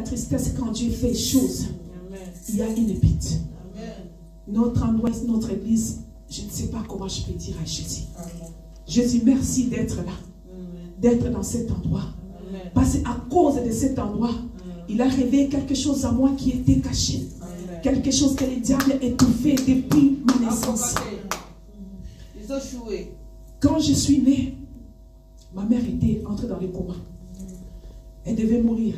tristesse quand Dieu fait choses. Il y a une épite. Notre endroit, notre église, je ne sais pas comment je peux dire à Jésus. Jésus, merci d'être là, d'être dans cet endroit. Parce qu'à cause de cet endroit, il a révélé quelque chose à moi qui était caché. Quelque chose que le diable étouffait depuis ma naissance. Quand je suis née, ma mère était entrée dans le coma. Elle devait mourir.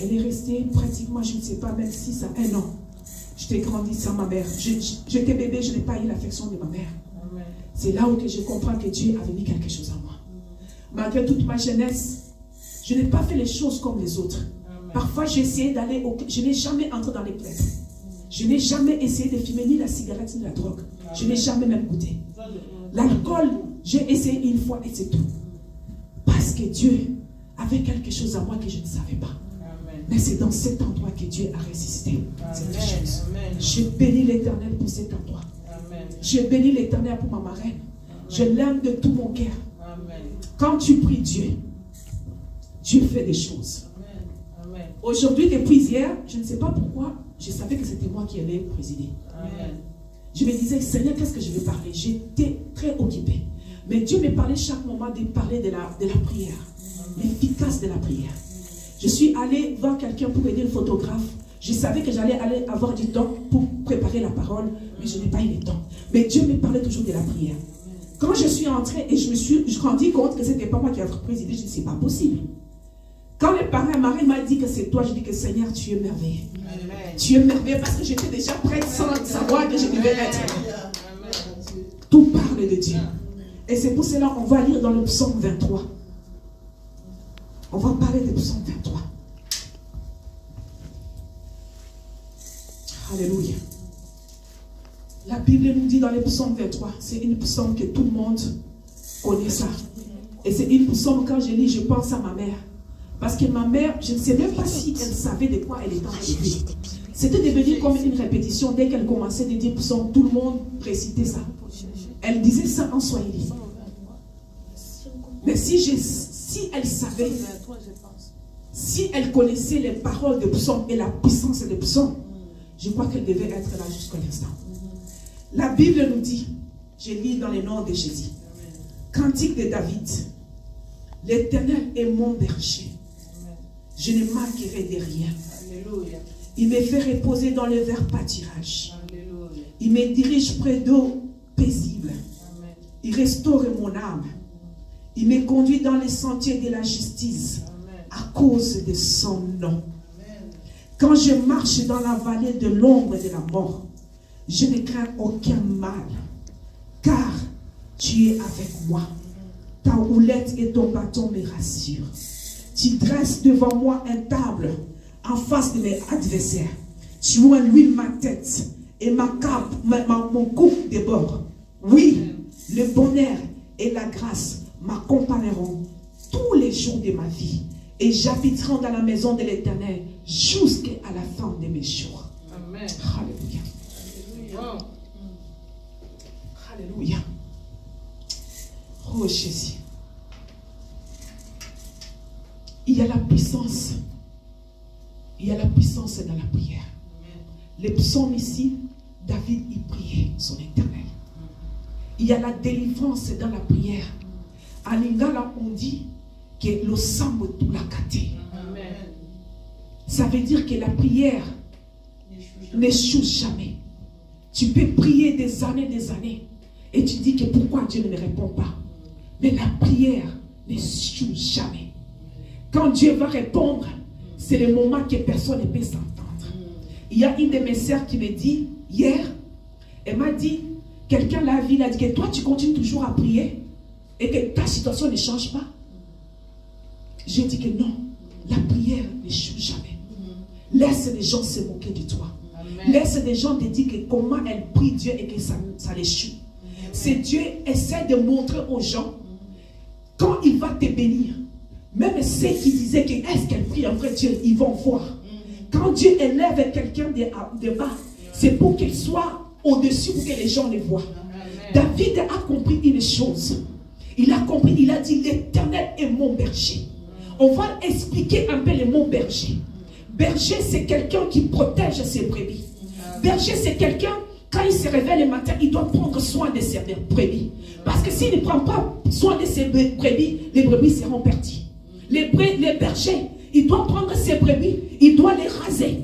Elle est restée pratiquement, je ne sais pas, même 6 à 1 an. J'étais grandi sans ma mère. J'étais bébé, je n'ai pas eu l'affection de ma mère. C'est là où je comprends que Dieu avait mis quelque chose en moi. Malgré toute ma jeunesse, je n'ai pas fait les choses comme les autres. Parfois, j'ai essayé d'aller au... Je n'ai jamais entré dans les clubs. Je n'ai jamais essayé de fumer ni la cigarette ni la drogue. Je n'ai jamais même goûté. L'alcool, j'ai essayé une fois et c'est tout. Parce que Dieu avait quelque chose en moi que je ne savais pas. Mais c'est dans cet endroit que Dieu a résisté cette chose. Je bénis l'Éternel pour cet endroit. Je bénis l'Éternel pour ma marraine. Je l'aime de tout mon cœur. Quand tu pries Dieu, Dieu fait des choses. Aujourd'hui, depuis hier, je ne sais pas pourquoi, je savais que c'était moi qui allais présider. Je me disais, Seigneur, qu'est-ce que je vais parler? J'étais très occupée. Mais Dieu me parlait chaque moment de parler de la prière. L'efficace de la prière. Je suis allée voir quelqu'un pour aider le photographe. Je savais que j'allais avoir du temps pour préparer la parole, mais je n'ai pas eu le temps. Mais Dieu me parlait toujours de la prière. Quand je suis entrée et je me suis rendu compte que ce n'était pas moi qui avais présidé, je me suis dit, c'est pas possible. Quand le parrain Marie m'a dit que c'est toi, je dis que Seigneur, tu es merveilleux. Tu es merveilleux parce que j'étais déjà prête sans savoir que je devais être. Tout parle de Dieu. Et c'est pour cela qu'on va lire dans le psaume 23. On va parler du psaume 23. Alléluia. La Bible nous dit dans le psaume 23, c'est une psaume que tout le monde connaît ça. Et c'est une psaume, quand je lis, je pense à ma mère. Parce que ma mère, je ne sais même pas si elle savait de quoi elle était en train de dire. C'était devenu comme une répétition. Dès qu'elle commençait de dire psaume, tout le monde récitait ça. Elle disait ça en swahili. Mais si elle savait, si elle connaissait les paroles de psaume et la puissance des psaumes, je crois qu'elle devait être là jusqu'à l'instant. La Bible nous dit, je lis dans le nom de Jésus, Cantique de David, l'Éternel est mon berger, je ne manquerai de rien. Il me fait reposer dans le vert pâturage. Il me dirige près d'eau paisible. Il restaure mon âme. Il me conduit dans les sentiers de la justice à cause de son nom. Quand je marche dans la vallée de l'ombre de la mort, je ne crains aucun mal, car tu es avec moi. Ta houlette et ton bâton me rassurent. Tu dresses devant moi une table en face de mes adversaires. Tu oins l'huile ma tête et ma cape, mon coupe déborde. Oui, le bonheur et la grâce m'accompagneront tous les jours de ma vie et j'habiterai dans la maison de l'Éternel jusqu'à la fin de mes jours. Amen. Alléluia. Wow. Alléluia. Oh Jésus. Il y a la puissance. Il y a la puissance dans la prière. Les psaumes ici, David y priait son Éternel. Il y a la délivrance dans la prière. En lingala, on dit que le sambo tout la kate. Ça veut dire que la prière n'échoue jamais. Tu peux prier des années et tu dis que pourquoi Dieu ne me répond pas. Mais la prière n'échoue jamais. Quand Dieu va répondre, c'est le moment que personne ne peut s'entendre. Il y a une de mes sœurs qui me dit hier, elle m'a dit, quelqu'un l'a vu, il a dit que toi tu continues toujours à prier et que ta situation ne change pas. J'ai dit que non, la prière n'échoue jamais. Laisse les gens se moquer de toi. Amen. Laisse les gens te dire que comment elle prie Dieu et que ça l'échoue. C'est Dieu essaie de montrer aux gens quand il va te bénir. Même ceux qui disaient que est-ce qu'elle prie en vrai Dieu, ils vont voir. Quand Dieu élève quelqu'un de bas, c'est pour qu'il soit au-dessus pour que les gens le voient. David a compris une chose. Il a compris, il a dit l'Éternel est mon berger. On va expliquer un peu le mot berger. Berger, c'est quelqu'un qui protège ses brebis. Berger, c'est quelqu'un, quand il se réveille le matin, il doit prendre soin de ses brebis. Parce que s'il ne prend pas soin de ses brebis, les brebis seront perdues. Les bergers, il doit prendre ses brebis, il doit les raser.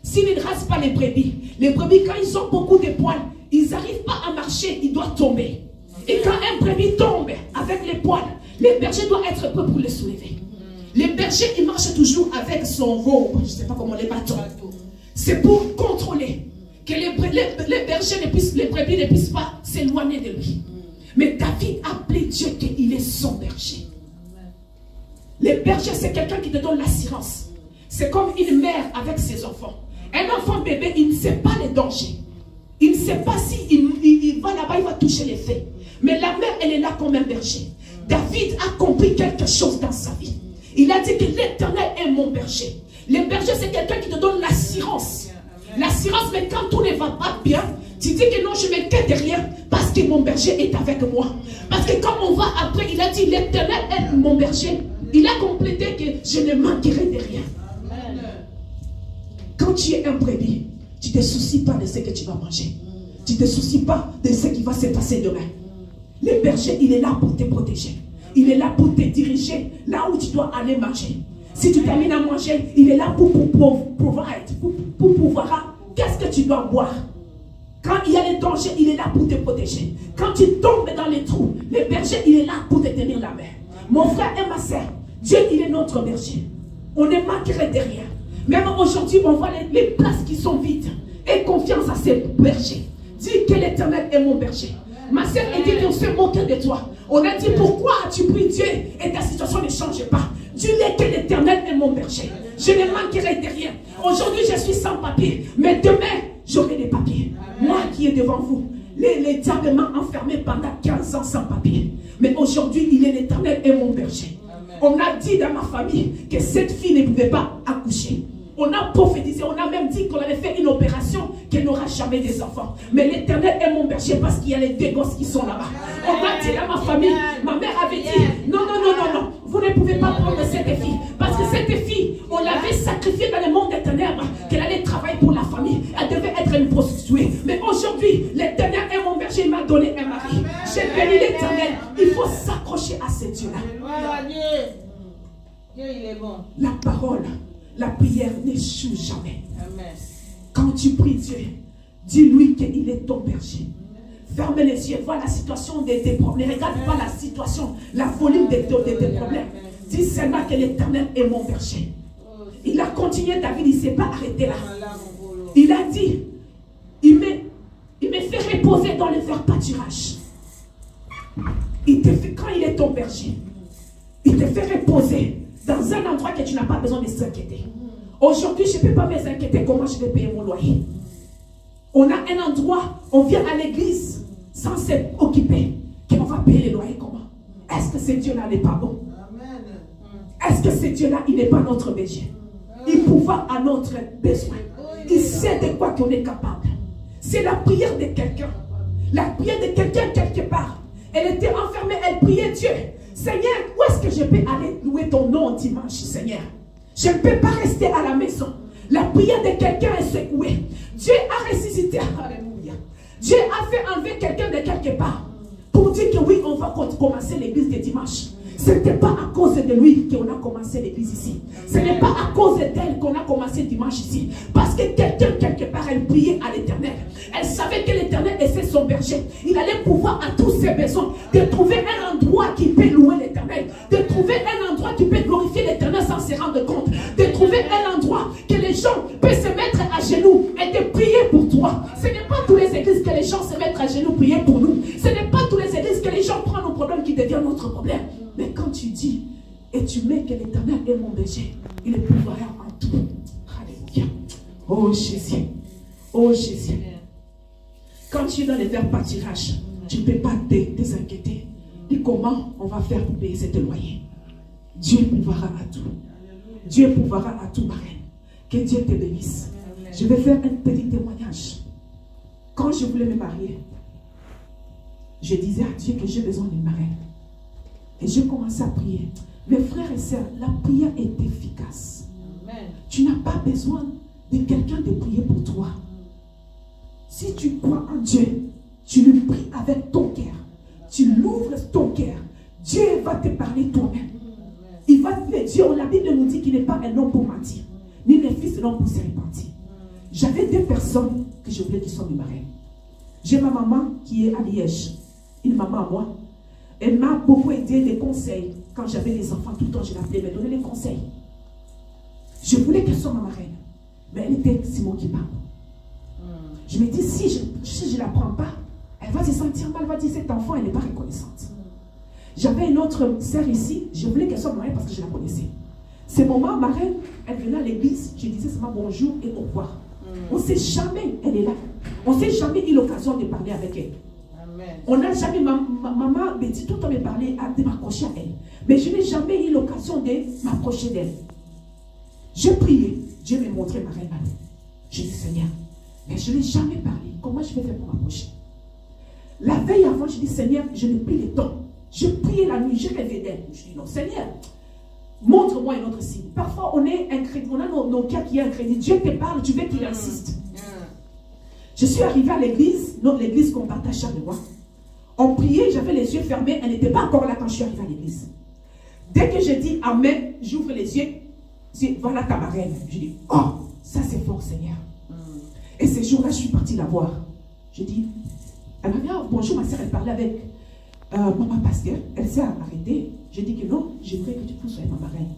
S'il ne rase pas les brebis, quand ils ont beaucoup de poils, ils n'arrivent pas à marcher, ils doivent tomber. Et quand un brebis tombe avec les poils, les bergers doivent être prêts pour les soulever. Les bergers, ils marchent toujours avec son veau, je ne sais pas comment, les bâtons. C'est pour contrôler que les brebis ne puissent pas s'éloigner de lui. Mais David a appelé Dieu qu'il est son berger. Les bergers, c'est quelqu'un qui te donne l'assurance. C'est comme une mère avec ses enfants. Un enfant bébé, il ne sait pas les dangers. Il ne sait pas si il va là-bas, il va toucher les faits. Mais la mère, elle est là comme un berger. David a compris quelque chose dans sa vie. Il a dit que l'Éternel est mon berger. Le berger, c'est quelqu'un qui te donne l'assurance. L'assurance, mais quand tout ne va pas bien, tu dis que non, je ne m'inquiète de rien parce que mon berger est avec moi. Parce que quand on va après, il a dit l'Éternel est mon berger. Il a complété que je ne manquerai de rien. Quand tu es un brebis, tu ne te soucies pas de ce que tu vas manger. Tu ne te soucies pas de ce qui va se passer demain. Le berger, il est là pour te protéger. Il est là pour te diriger là où tu dois aller manger. Si tu termines à manger, il est là pour pouvoir. Qu'est-ce que tu dois boire? Quand il y a les dangers, il est là pour te protéger. Quand tu tombes dans les trous, le berger, il est là pour te tenir la main. Mon frère et ma soeur, Dieu, il est notre berger. On ne manquerait de rien. Même aujourd'hui, on voit les places qui sont vides. Aie confiance à ces bergers. Dis que l'Éternel est mon berger. Ma soeur, elle dit qu'on se moque de toi. On a dit pourquoi as-tu pris Dieu et ta situation ne change pas. Dis-le que l'Éternel est mon berger. Je ne manquerai de rien. Aujourd'hui, je suis sans papier. Mais demain, j'aurai des papiers. Moi qui est devant vous, les diables m'ont enfermé pendant 15 ans sans papier. Mais aujourd'hui, il est l'Éternel et mon berger. On a dit dans ma famille que cette fille ne pouvait pas accoucher. On a prophétisé, on a même dit qu'on allait faire une opération qu'elle n'aura jamais des enfants. Mais l'Éternel est mon berger parce qu'il y a les deux gosses qui sont là-bas. On a dit dans ma famille, ma mère avait dit, non, vous ne pouvez pas prendre cette fille. Parce que cette fille, on l'avait sacrifiée dans le monde des ténèbres, qu'elle allait travailler pour la famille. Elle devait être une prostituée. Mais aujourd'hui, l'Éternel est mon berger, il m'a donné un mari. J'ai béni l'Éternel. Il faut s'accrocher à ce Dieu-là. Dieu, il est bon. La parole, la prière n'échoue jamais. Amen. Quand tu pries Dieu, dis-lui qu'il est ton berger. Ferme les yeux, vois la situation de tes problèmes. Ne regarde pas la situation, la volume de tes problèmes. Dis seulement que l'Éternel est mon berger. Il a continué, David, il ne s'est pas arrêté là. Il a dit, il me fait reposer dans le vert pâturage. Quand il est ton berger, il te fait reposer dans un endroit que tu n'as pas besoin de s'inquiéter. Aujourd'hui, je ne peux pas m'inquiéter comment je vais payer mon loyer. On a un endroit, on vient à l'église sans s'occuper qu'on va payer le loyer comment? Est-ce que ce Dieu-là n'est pas bon? Est-ce que ce Dieu-là, il n'est pas notre berger? Il pourvoit à notre besoin. Il sait de quoi qu'on est capable. C'est la prière de quelqu'un. La prière de quelqu'un quelque part. Elle était enfermée, elle priait Dieu. Seigneur, où est-ce que je peux aller louer ton nom dimanche, Seigneur? Je ne peux pas rester à la maison. La prière de quelqu'un est secouée. Dieu a ressuscité. Alléluia. Dieu a fait enlever quelqu'un de quelque part. Pour dire que oui, on va commencer l'église de dimanche. Ce n'était pas à cause de lui qu'on a commencé l'église ici. Ce n'est pas à cause d'elle qu'on a commencé dimanche ici. Parce que quelqu'un, quelque part, elle priait à l'Éternel. Elle savait que l'Éternel était son berger. Il allait pouvoir à tous ses besoins. De trouver un endroit qui peut louer l'Éternel. De trouver un endroit qui peut glorifier l'Éternel sans se rendre compte. De trouver un endroit que les gens peuvent se mettre à genoux et de prier pour toi. Ce n'est pas tous les églises que les gens se mettent à genoux prier pour nous. Ce n'est pas tous les églises que les gens prennent nos problèmes qui deviennent notre problème. Mais quand tu dis et tu mets que l'Éternel est mon berger, il est pourvoyeur en tout. Alléluia. Oh Jésus. Oh Jésus. Quand tu es dans les verts pâturages, tu ne peux pas t'inquiéter. Dis comment on va faire pour payer cet loyer. Dieu pourvoira à tout. Dieu pourvoira à tout, ma reine. Que Dieu te bénisse. Je vais faire un petit témoignage. Quand je voulais me marier, je disais à Dieu que j'ai besoin d'une marraine. Et je commençais à prier. Mes frères et sœurs, la prière est efficace. Amen. Tu n'as pas besoin de quelqu'un de prier pour toi. Si tu crois en Dieu, tu lui pries avec ton cœur. Tu l'ouvres ton cœur. Dieu va te parler toi-même. Il va te dire, la Bible nous dit qu'il n'est pas un homme pour mentir, ni le fils de l'homme pour se repentir. J'avais 2 personnes que je voulais qu'ils soient mes marraines. J'ai ma maman qui est à Liège, une maman à moi. Elle m'a beaucoup aidé des conseils. Quand j'avais des enfants, tout le temps, je l'appelais, elle me donnait des conseils. Je voulais qu'elle soit ma marraine. Mais elle était Simon qui parle. Je me dis, si je ne la prends pas, elle va se sentir mal, elle va dire, cet enfant, elle n'est pas reconnaissante. J'avais une autre sœur ici, je voulais qu'elle soit marraine parce que je la connaissais. Ces moments, marraine, elle venait à l'église, je disais seulement bonjour et au revoir. On ne sait jamais, elle est là. On ne s'est jamais eu l'occasion de parler avec elle. Amen. On n'a jamais, maman me dit tout le temps de parler, de m'accrocher à elle. Mais je n'ai jamais eu l'occasion de m'approcher d'elle. Je priais, Dieu m'a montré ma reine. Je dis Seigneur, mais je n'ai jamais parlé. Comment je vais faire pour m'approcher? La veille avant, je dis Seigneur, je n'ai plus le temps. Je priais la nuit, je rêvais d'elle. Je dis non, Seigneur, montre-moi un autre signe. Parfois, on est incrédule, on a nos cas qui est incrédule. Dieu te parle, tu veux qu'il insiste. Je suis arrivée à l'église, l'église qu'on partage chaque mois. On priait, j'avais les yeux fermés, elle n'était pas encore là quand je suis arrivée à l'église. Dès que je dis Amen, j'ouvre les yeux, je dis voilà ta marraine. Je dis oh, ça c'est fort Seigneur. Et ce jour-là, je suis partie la voir. Je dis, elle m'a dit ah, bonjour ma soeur, elle parlait avec maman pasteur, elle s'est arrêtée. J'ai dit que non, j'aimerais que tu sois ma marraine.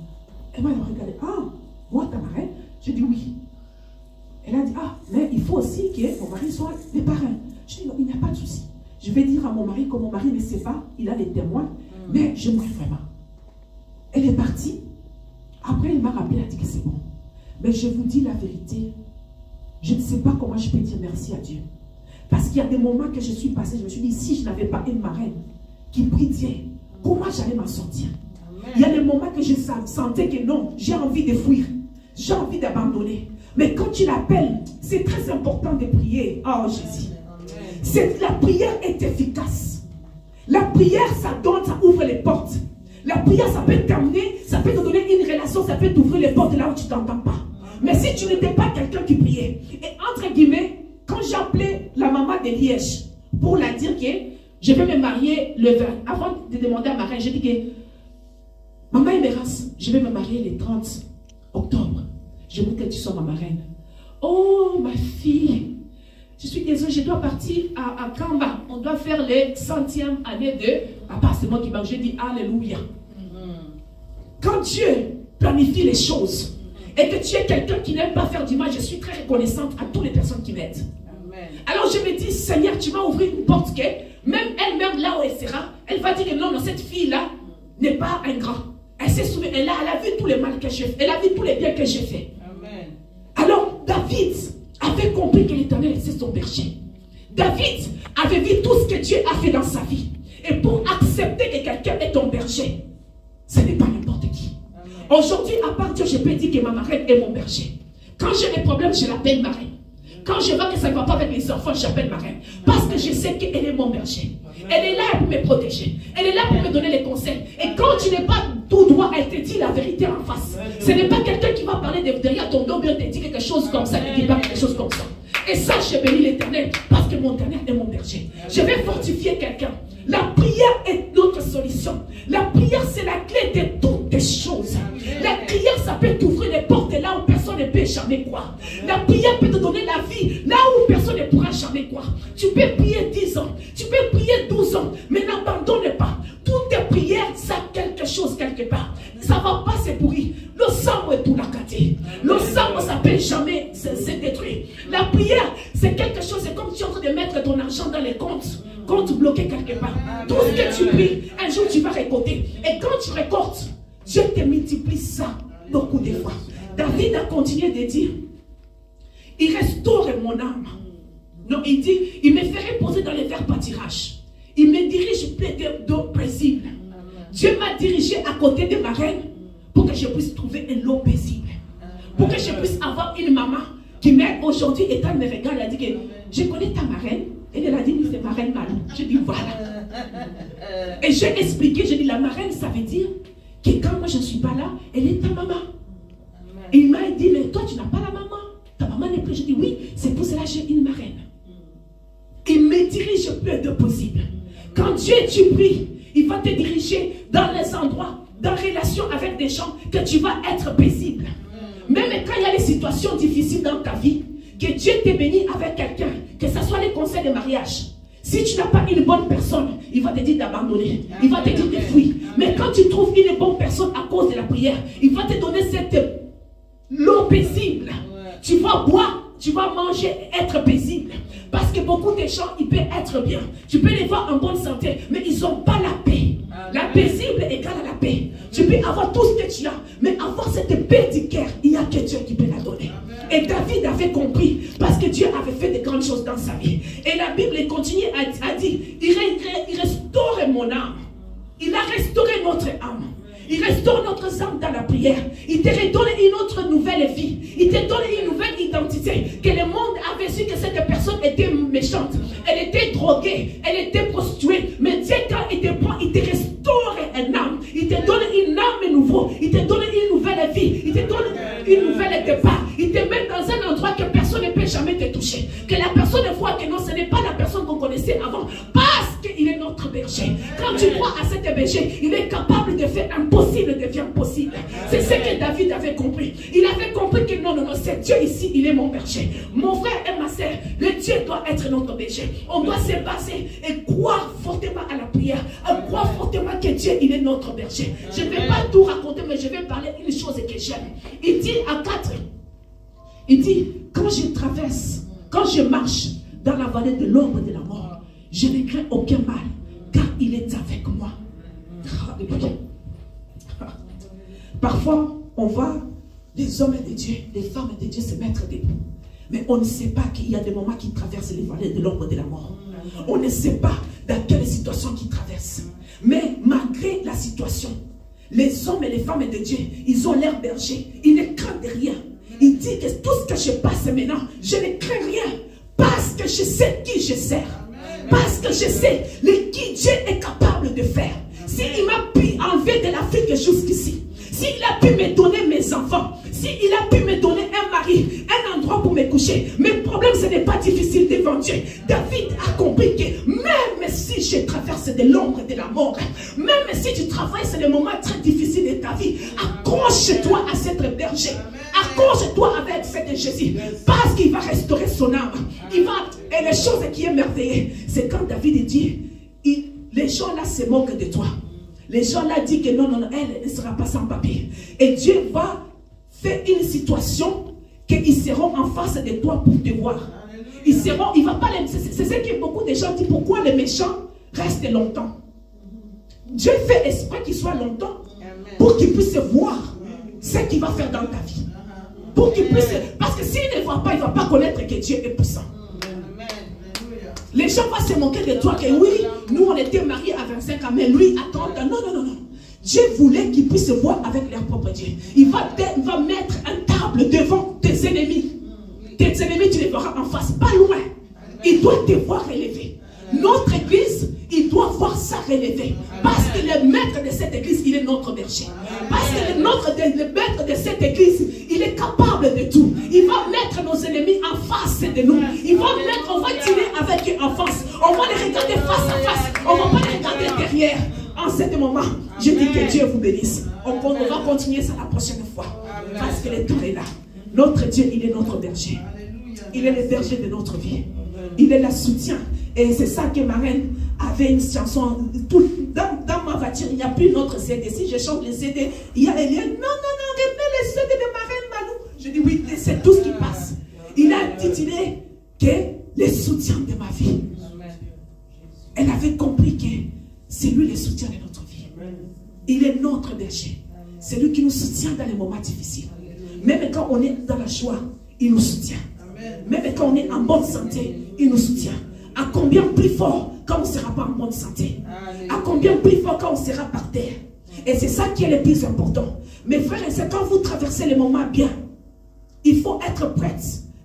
Elle m'a regardé, ah, moi ta marraine? Je dis oui. Elle a dit, ah, mais il faut aussi que mon mari soit les parrains. Je dis, non, il n'y a pas de souci. Je vais dire à mon mari que mon mari ne sait pas, il a les témoins, mais j'aimerais vraiment. Elle est partie. Après, il m'a rappelé, elle a dit que c'est bon. Mais je vous dis la vérité, je ne sais pas comment je peux dire merci à Dieu. Parce qu'il y a des moments que je suis passée, je me suis dit, si je n'avais pas une marraine qui prie Dieu, comment j'allais m'en sortir? Amen. Il y a des moments que je sentais que non, j'ai envie de fuir, j'ai envie d'abandonner. Mais quand tu l'appelles, c'est très important de prier. Oh Jésus. La prière est efficace. La prière, ça donne, ça ouvre les portes. La prière, ça peut t'amener, ça peut te donner une relation, ça peut t'ouvrir les portes là où tu ne t'entends pas. Mais si tu n'étais pas quelqu'un qui priait, et entre guillemets, quand j'appelais la maman de Liège pour la dire que je vais me marier le 20, avant de demander à ma reine, j'ai dit que maman Emerance, je vais me marier le 30 octobre. Je veux que tu sois ma marraine. Oh, ma fille, je suis désolée, je dois partir à Kamba. On doit faire les 100e année de papa, c'est moi qui parle. J'ai dit Alléluia. Quand Dieu planifie les choses et que tu es quelqu'un qui n'aime pas faire du mal, je suis très reconnaissante à toutes les personnes qui m'aident. Alors je me dis, Seigneur, tu m'as ouvert une porte que même elle-même là où elle sera, elle va dire que non, non, cette fille-là n'est pas un grand. Elle s'est souvenue, elle a vu tous les mal que j'ai fait, elle a vu tous les biens que j'ai fait. Alors, David avait compris que l'Éternel était son berger. David avait vu tout ce que Dieu a fait dans sa vie. Et pour accepter que quelqu'un est ton berger, ce n'est pas n'importe qui. Aujourd'hui, à part Dieu, je peux dire que ma marraine est mon berger. Quand j'ai des problèmes, je l'appelle marraine. Quand je vois que ça ne va pas avec les enfants, j'appelle marraine. Parce que je sais qu'elle est mon berger. Elle est là pour me protéger. Elle est là pour me donner les conseils. Et quand tu n'es pas tout droit, elle te dit la vérité en face. Ce n'est pas quelqu'un qui va parler derrière ton dos, bien te dit quelque chose comme ça, ne dit pas quelque chose comme ça. Et ça, je bénis l'Éternel, parce que mon Éternel est mon berger. Je vais fortifier quelqu'un. La prière est notre solution. La prière, c'est la clé de toutes les choses. La prière, ça peut t'ouvrir les portes là où personne ne peut jamais croire. La prière peut te donner la vie là où personne ne pourra jamais croire. Tu peux prier 10 ans, tu peux prier 12 ans, mais n'abandonne pas. Toutes tes prières, ça a quelque chose quelque part. Ça ne va pas se pourrir. Le sang est tout la caté. Le sang, ça ne peut jamais se détruire. La prière, c'est quelque chose, c'est comme si tu es en train de mettre ton argent dans les comptes bloqué quelque part. Tout ce que tu pries, un jour tu vas récolter. Et quand tu récoltes, Dieu te multiplie ça beaucoup de fois. David a continué de dire, il restaure mon âme. Non, il dit, il me fait reposer dans les verts pâtirages. Il me dirige près d'eau paisible. Dieu m'a dirigé à côté de ma reine pour que je puisse trouver un eau paisible. Pour que je puisse avoir une maman qui m'aide aujourd'hui. Et quand elle me regarde, elle a dit que je connais ta marraine. Et elle a dit, c'est ma reine Malou. Je dis, voilà. Et j'ai expliqué, j'ai dit, la marraine, ça veut dire que quand moi je ne suis pas là, elle est ta maman. Et il m'a dit, mais toi, tu n'as pas Je dis oui, c'est pour cela que j'ai une marraine. Il me dirige le plus de possible. Quand Dieu, tu pries, il va te diriger dans les endroits, dans relation avec des gens, que tu vas être paisible. Même quand il y a des situations difficiles dans ta vie, que Dieu t'ait béni avec quelqu'un, que ce soit les conseils de mariage. Si tu n'as pas une bonne personne, il va te dire d'abandonner. Il va te dire de fuir. Mais quand tu trouves une bonne personne à cause de la prière, il va te donner cette l'eau paisible. Tu vas boire, tu vas manger, être paisible. Parce que beaucoup de gens, ils peuvent être bien. Tu peux les voir en bonne santé, mais ils n'ont pas la paix. La paisible égale à la paix. Tu peux avoir tout ce que tu as, mais avoir cette paix du cœur, il n'y a que Dieu qui peut la donner. Et David avait compris, parce que Dieu avait fait de grandes choses dans sa vie. Et la Bible continue à dire, il restaure mon âme. Il a restauré notre âme. Il restaure notre âme dans la prière. Il te redonne une autre nouvelle vie. Il te donne une nouvelle identité. Que le monde avait su que cette personne était méchante. Elle était droguée. Elle était prostituée. Mais Dieu, quand il te prend, il te restaure une âme. Il te donne une âme nouveau. Il te donne une nouvelle vie. Il te donne une nouvelle départ. Il te met dans un endroit que personne ne peut jamais te toucher. Que la personne voit que non, ce n'est pas la personne qu'on connaissait avant. Parce qu'il est notre berger. Quand tu crois à cet berger, il est capable de faire impossible devient possible. C'est ce que David avait compris. Il avait compris que non, c'est Dieu ici, il est mon berger. Mon frère et ma soeur, le Dieu doit être notre berger. On doit se baser et croire fortement à la prière. Et croire fortement que Dieu, il est notre berger. Je ne vais pas tout raconter, mais je vais parler d'une chose que j'aime. Il dit à 4, il dit, quand je traverse, quand je marche dans la vallée de l'ombre de la mort, je ne crains aucun mal, car il est avec moi. Alléluia. Parfois, on voit les hommes de Dieu, les femmes de Dieu se mettre debout. Mais on ne sait pas qu'il y a des moments qui traversent les vallées de l'ombre de la mort. On ne sait pas dans quelle situation qu'ils traversent. Mais malgré la situation, les hommes et les femmes de Dieu, ils ont l'air bergers. Ils ne craignent rien. Il dit que tout ce que je passe maintenant, je ne crains rien. Parce que je sais qui je sers. Parce que je sais qui Dieu est capable de faire. S'il m'a pu enlever de l'Afrique jusqu'ici, s'il a pu me donner mes enfants, s'il a pu me donner un mari, un endroit pour me coucher, mes problèmes, ce n'est pas difficile devant Dieu. David a compris que même si je traverse de l'ombre de la mort, même si tu traverses des moments très difficiles de ta vie, accroche-toi à cette berger. Accroche-toi avec cette Jésus. Parce qu'il va restaurer son âme. Il va, et les choses qui est merveilleux, c'est quand David dit, les gens là se moquent de toi. Les gens là disent que non, elle ne sera pas sans papier. Et Dieu va faire une situation qu'ils seront en face de toi pour te voir. Ils seront, il va pas les... C'est ce que beaucoup de gens disent, pourquoi les méchants restent longtemps. Dieu fait exprès qu'ils soient longtemps pour qu'ils puissent voir ce qu'il va faire dans ta vie. Pour qu'il puisse... Parce que s'il ne voit pas, il ne va pas connaître que Dieu est puissant. Les gens vont se moquer de toi que oui, nous on était mariés à 25 ans, mais lui à 30 ans. Non. Dieu voulait qu'ils puissent voir avec leur propre Dieu. Il va mettre une table devant tes ennemis. Tes ennemis, tu les verras en face, pas loin. Il doit te voir relever. Notre église, il doit voir ça relever. Parce que le maître de cette église, il est notre berger. Parce que le maître de cette église, il est capable de tout. Il va mettre nos ennemis en face de nous. On va tirer avec eux en face. On va les regarder face à face. On ne va pas les regarder derrière. En ce moment, je dis que Dieu vous bénisse. On va continuer ça la prochaine fois. Parce que le temps est là. Notre Dieu, il est notre berger. Il est le berger de notre vie. Il est le soutien. Et c'est ça que ma reine avait une chanson. Dans ma voiture, il n'y a plus notre CD. Si je chante les CD, il y a Eliane. Non, remets les CD de ma reine Malou. Je dis oui, c'est tout ce qui passe. Il a intitulé que le soutien de ma vie. Elle avait compris que c'est lui le soutien de notre vie. Il est notre berger. C'est lui qui nous soutient dans les moments difficiles. Même quand on est dans la joie, il nous soutient. Même quand on est en bonne santé, il nous soutient. À combien plus fort quand on ne sera pas en bonne santé? À combien plus fort quand on sera par terre? Et c'est ça qui est le plus important. Mes frères et sœurs, quand vous traversez les moments bien, il faut être prête.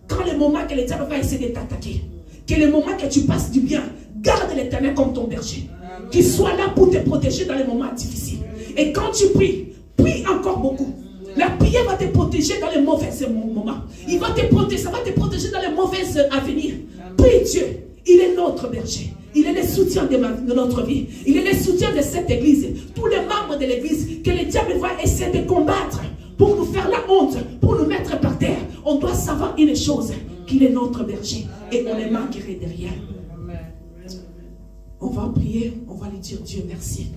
Quand le moment que le diable va essayer de t'attaquer, que le moment que tu passes du bien, garde l'Éternel comme ton berger. Qu'il soit là pour te protéger dans les moments difficiles. Et quand tu pries, prie encore beaucoup. La prière prière va te protéger dans les mauvais moments. Il va te protéger, ça va te protéger dans les mauvaises avenirs. Prie Dieu. Il est notre berger. Il est le soutien de notre vie. Il est le soutien de cette église. Tous les membres de l'église que le diable va essayer de combattre pour nous faire la honte, pour nous mettre par terre. On doit savoir une chose, qu'il est notre berger et on ne manquerait de rien. On va prier, on va lui dire Dieu merci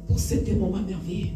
pour cet moment merveilleux.